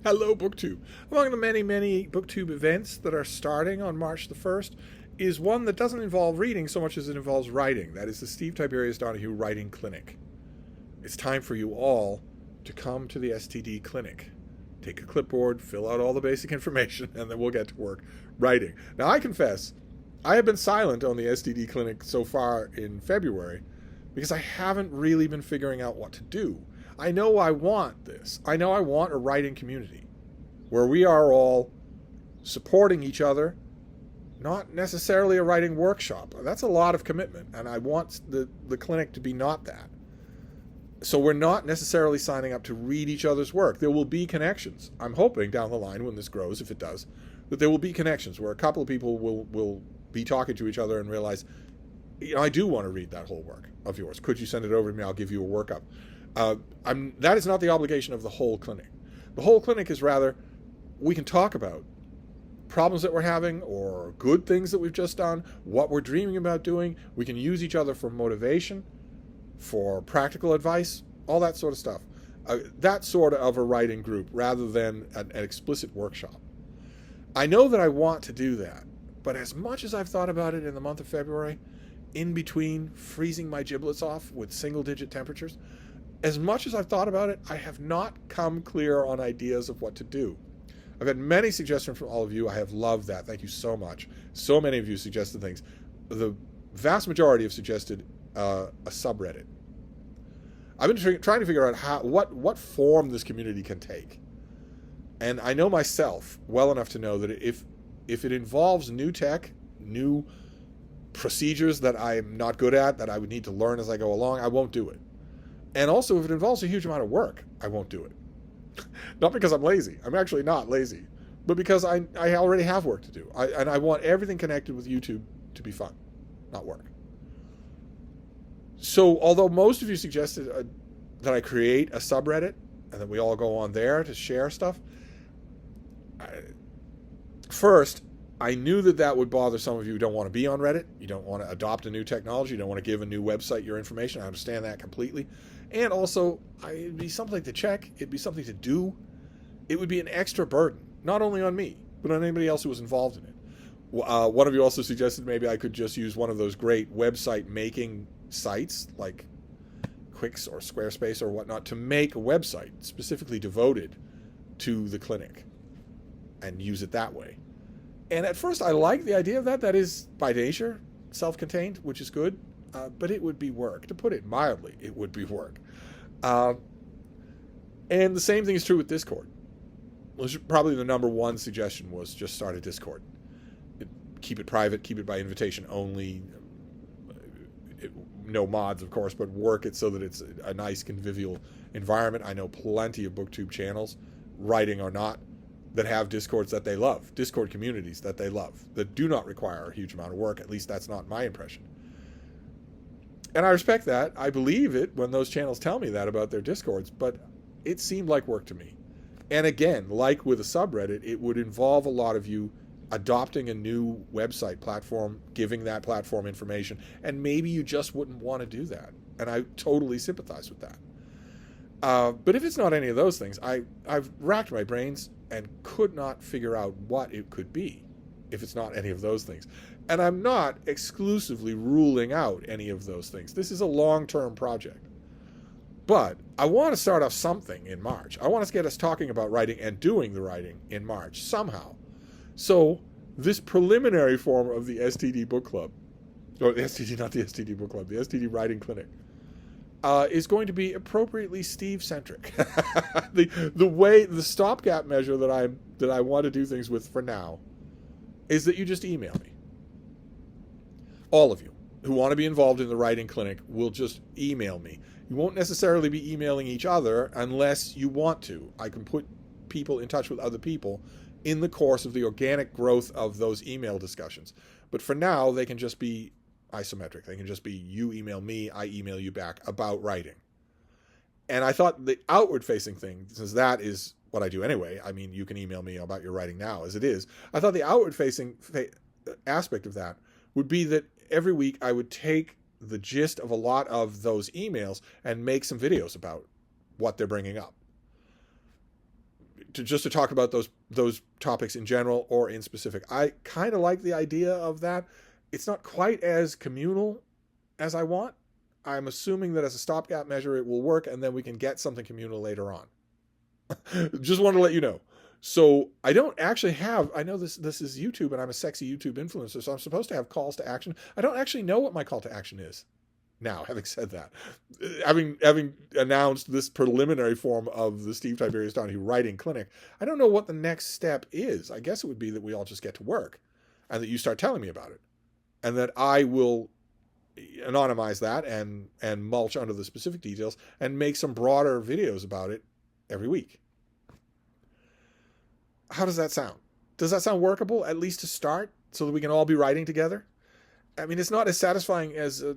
Hello, BookTube. Among the many, many BookTube events that are starting on March the 1st is one that doesn't involve reading so much as it involves writing. That is the Steve Tiberius Donoghue Writing Clinic. It's time for you all to come to the STD Clinic. Take a clipboard, fill out all the basic information, and then we'll get to work writing. Now, I confess, I have been silent on the STD Clinic so far in February because I haven't really been figuring out what to do. I know I want this. I know I want a writing community where we are all supporting each other, not necessarily a writing workshop. That's a lot of commitment, and I want the clinic to be not that. So we're not necessarily signing up to read each other's work. There will be connections. I'm hoping down the line when this grows, if it does, that there will be connections where a couple of people will be talking to each other and realize, I do want to read that whole work of yours. Could you send it over to me? I'll give you a workup. That is not the obligation of the whole clinic. The whole clinic is rather, we can talk about problems that we're having or good things that we've just done, what we're dreaming about doing. We can use each other for motivation, for practical advice, all that sort of stuff. That sort of a writing group rather than an explicit workshop. I know that I want to do that, but as much as I've thought about it in the month of February, in between freezing my giblets off with single-digit temperatures, as much as I've thought about it, I have not come clear on ideas of what to do. I've had many suggestions from all of you. I have loved that. Thank you so much. So many of you suggested things. The vast majority have suggested a subreddit. I've been trying to figure out what form this community can take. And I know myself well enough to know that if it involves new tech, new procedures that I'm not good at, that I would need to learn as I go along, I won't do it. And also, if it involves a huge amount of work, I won't do it. Not because I'm lazy. I'm actually not lazy. But because I already have work to do. And I want everything connected with YouTube to be fun, not work. So, although most of you suggested that I create a subreddit and that we all go on there to share stuff, first, I knew that would bother some of you who don't want to be on Reddit. You don't want to adopt a new technology. You don't want to give a new website your information. I understand that completely. And also, it'd be something to check. It'd be something to do. It would be an extra burden, not only on me, but on anybody else who was involved in it. One of you also suggested maybe I could just use one of those great website making sites like Quix or Squarespace or whatnot to make a website specifically devoted to the clinic and use it that way. And at first I liked the idea of that. That is, by nature, self-contained, which is good. But it would be work. To put it mildly, it would be work. And the same thing is true with Discord. Probably the number one suggestion was just start a Discord. Keep it private, keep it by invitation only. No mods, of course, but work it so that it's a nice convivial environment. I know plenty of BookTube channels, writing or not, that have Discords that they love, Discord communities that they love, that do not require a huge amount of work. At least that's not my impression. And I respect that. I believe it when those channels tell me that about their Discords, but it seemed like work to me. And again, like with a subreddit, it would involve a lot of you adopting a new website platform, giving that platform information, and maybe you just wouldn't want to do that. And I totally sympathize with that. But if it's not any of those things, I've racked my brains and could not figure out what it could be if it's not any of those things. And I'm not exclusively ruling out any of those things. This is a long-term project. But I want to start off something in March. I want to get us talking about writing and doing the writing in March somehow. So this preliminary form of the STD Book Club, or the STD, not the STD Book Club, the STD Writing Clinic, is going to be appropriately Steve-centric. The stopgap measure that I want to do things with for now is that you just email me. All of you who want to be involved in the writing clinic will just email me. You won't necessarily be emailing each other unless you want to. I can put people in touch with other people in the course of the organic growth of those email discussions. But for now, they can just be isometric. They can just be you email me, I email you back about writing. And I thought the outward-facing thing, since that is what I do anyway, I mean, you can email me about your writing now as it is. I thought the outward-facing aspect of that would be that every week I would take the gist of a lot of those emails and make some videos about what they're bringing up. just to talk about those topics in general or in specific. I kind of like the idea of that. It's not quite as communal as I want. I'm assuming that as a stopgap measure it will work, and then we can get something communal later on. Just want to let you know. So I don't actually have, I know this is YouTube and I'm a sexy YouTube influencer, so I'm supposed to have calls to action. I don't actually know what my call to action is. Now, having said that, having announced this preliminary form of the Steve Tiberius Donoghue Writing Clinic, I don't know what the next step is. I guess it would be that we all just get to work and that you start telling me about it, and that I will anonymize that and mulch under the specific details and make some broader videos about it every week. How does that sound? Does that sound workable, at least to start, so that we can all be writing together? I mean, it's not as satisfying as a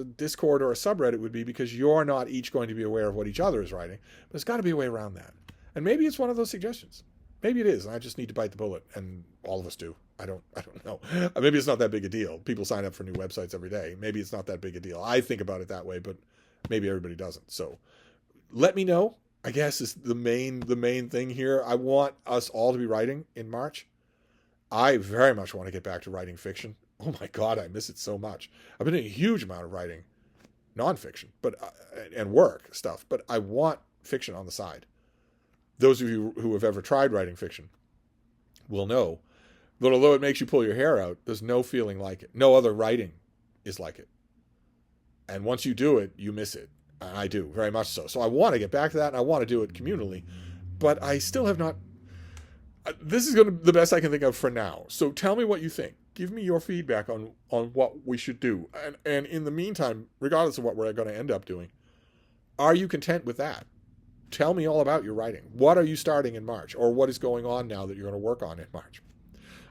Discord or a subreddit would be, because you're not each going to be aware of what each other is writing. But there's got to be a way around that. And maybe it's one of those suggestions. Maybe it is. And I just need to bite the bullet, and all of us do. I don't know. Maybe it's not that big a deal. People sign up for new websites every day. Maybe it's not that big a deal. I think about it that way, but maybe everybody doesn't. So let me know, I guess, is the main thing here. I want us all to be writing in March. I very much want to get back to writing fiction. Oh my God, I miss it so much. I've been doing a huge amount of writing nonfiction, and work stuff, but I want fiction on the side. Those of you who have ever tried writing fiction will know that although it makes you pull your hair out, there's no feeling like it. No other writing is like it. And once you do it, you miss it. And I do, very much so. So I want to get back to that, and I want to do it communally, but I still have not. This is going to be the best I can think of for now. So tell me what you think. Give me your feedback on what we should do. And in the meantime, regardless of what we're going to end up doing, are you content with that? Tell me all about your writing. What are you starting in March? Or what is going on now that you're going to work on in March?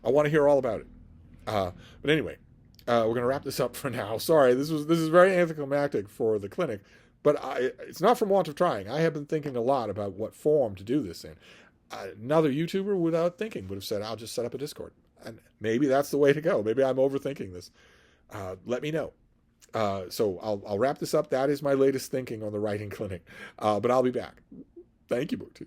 I want to hear all about it. But anyway, we're going to wrap this up for now. Sorry, this is very anticlimactic for the clinic, but it's not from want of trying. I have been thinking a lot about what form to do this in. Another YouTuber, without thinking, would have said, I'll just set up a Discord. And maybe that's the way to go. Maybe I'm overthinking this. Let me know. So I'll wrap this up. That is my latest thinking on the writing clinic. But I'll be back. Thank you, BookTube.